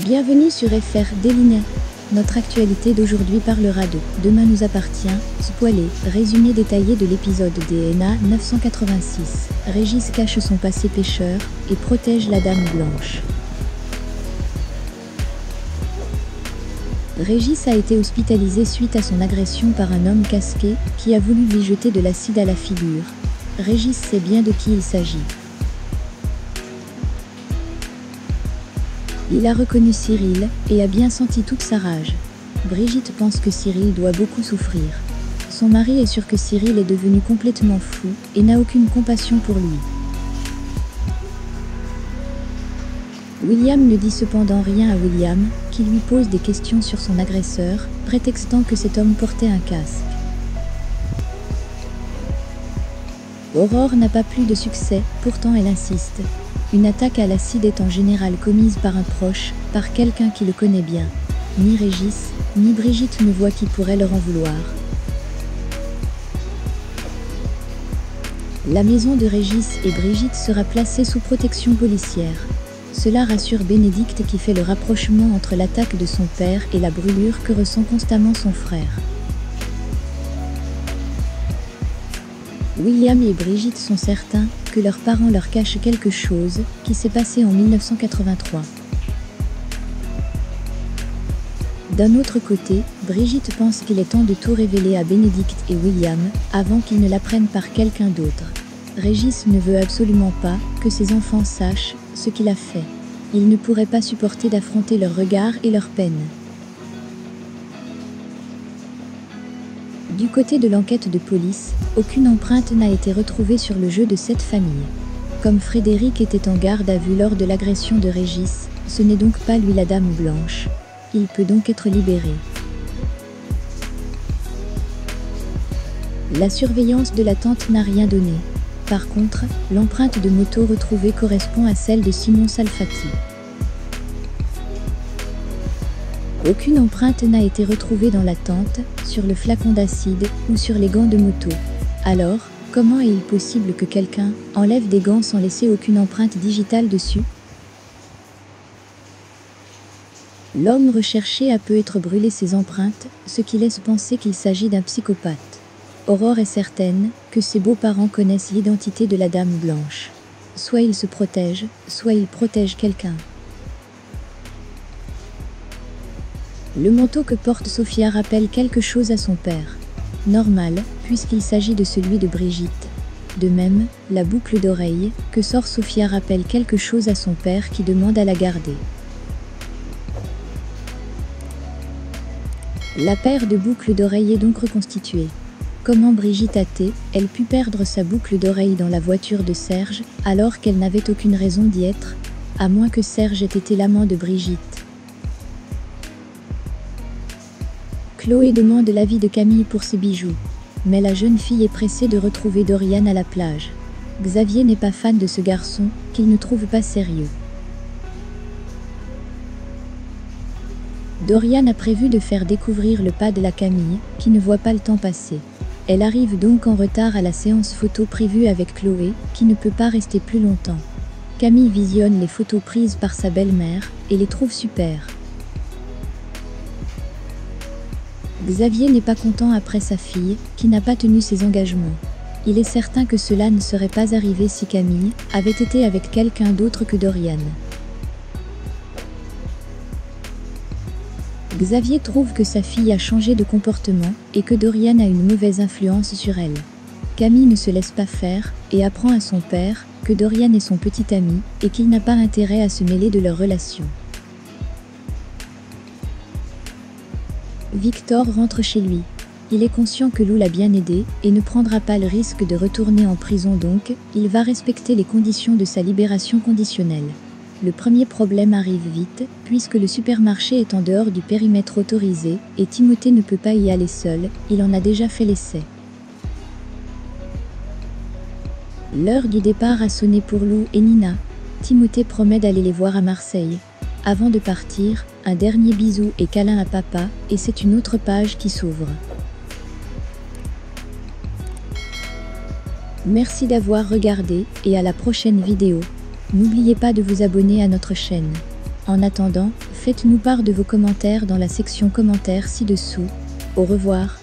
Bienvenue sur FR Daily. Notre actualité d'aujourd'hui parlera de Demain nous appartient, spoilé, résumé détaillé de l'épisode DNA 986. Régis cache son passé pêcheur et protège la Dame Blanche. Régis a été hospitalisé suite à son agression par un homme casqué qui a voulu lui jeter de l'acide à la figure. Régis sait bien de qui il s'agit. Il a reconnu Cyril et a bien senti toute sa rage. Brigitte pense que Cyril doit beaucoup souffrir. Son mari est sûr que Cyril est devenu complètement fou et n'a aucune compassion pour lui. William ne dit cependant rien à William, qui lui pose des questions sur son agresseur, prétextant que cet homme portait un casque. Aurore n'a pas plus de succès, pourtant elle insiste. Une attaque à l'acide est en général commise par un proche, par quelqu'un qui le connaît bien. Ni Régis, ni Brigitte ne voient qui pourrait leur en vouloir. La maison de Régis et Brigitte sera placée sous protection policière. Cela rassure Bénédicte qui fait le rapprochement entre l'attaque de son père et la brûlure que ressent constamment son frère. William et Brigitte sont certains que leurs parents leur cachent quelque chose qui s'est passé en 1983. D'un autre côté, Brigitte pense qu'il est temps de tout révéler à Bénédicte et William avant qu'ils ne l'apprennent par quelqu'un d'autre. Régis ne veut absolument pas que ses enfants sachent ce qu'il a fait. Il ne pourrait pas supporter d'affronter leurs regards et leurs peines. Du côté de l'enquête de police, aucune empreinte n'a été retrouvée sur le jeu de cette famille. Comme Frédéric était en garde à vue lors de l'agression de Régis, ce n'est donc pas lui la Dame Blanche. Il peut donc être libéré. La surveillance de la tente n'a rien donné. Par contre, l'empreinte de moto retrouvée correspond à celle de Simon Salfati. Aucune empreinte n'a été retrouvée dans la tente, sur le flacon d'acide ou sur les gants de moto. Alors, comment est-il possible que quelqu'un enlève des gants sans laisser aucune empreinte digitale dessus? L'homme recherché a peut-être brûlé ses empreintes, ce qui laisse penser qu'il s'agit d'un psychopathe. Aurore est certaine que ses beaux-parents connaissent l'identité de la Dame Blanche. Soit ils se protègent, soit ils protègent quelqu'un. Le manteau que porte Sophia rappelle quelque chose à son père. Normal, puisqu'il s'agit de celui de Brigitte. De même, la boucle d'oreille que sort Sophia rappelle quelque chose à son père qui demande à la garder. La paire de boucles d'oreilles est donc reconstituée. Comment Brigitte a-t-elle pu perdre sa boucle d'oreille dans la voiture de Serge, alors qu'elle n'avait aucune raison d'y être, à moins que Serge ait été l'amant de Brigitte? Chloé demande l'avis de Camille pour ses bijoux, mais la jeune fille est pressée de retrouver Dorian à la plage. Xavier n'est pas fan de ce garçon, qu'il ne trouve pas sérieux. Dorian a prévu de faire découvrir le pad à Camille, qui ne voit pas le temps passer. Elle arrive donc en retard à la séance photo prévue avec Chloé, qui ne peut pas rester plus longtemps. Camille visionne les photos prises par sa belle-mère, et les trouve super. Xavier n'est pas content après sa fille, qui n'a pas tenu ses engagements. Il est certain que cela ne serait pas arrivé si Camille avait été avec quelqu'un d'autre que Dorian. Xavier trouve que sa fille a changé de comportement et que Dorian a une mauvaise influence sur elle. Camille ne se laisse pas faire et apprend à son père que Dorian est son petit ami et qu'il n'a pas intérêt à se mêler de leur relation. Victor rentre chez lui. Il est conscient que Lou l'a bien aidé et ne prendra pas le risque de retourner en prison, donc il va respecter les conditions de sa libération conditionnelle. Le premier problème arrive vite, puisque le supermarché est en dehors du périmètre autorisé et Timothée ne peut pas y aller seul, il en a déjà fait l'essai. L'heure du départ a sonné pour Lou et Nina. Timothée promet d'aller les voir à Marseille. Avant de partir, un dernier bisou et câlin à papa, et c'est une autre page qui s'ouvre. Merci d'avoir regardé, et à la prochaine vidéo. N'oubliez pas de vous abonner à notre chaîne. En attendant, Faites-nous part de vos commentaires dans la section commentaires ci-dessous. Au revoir.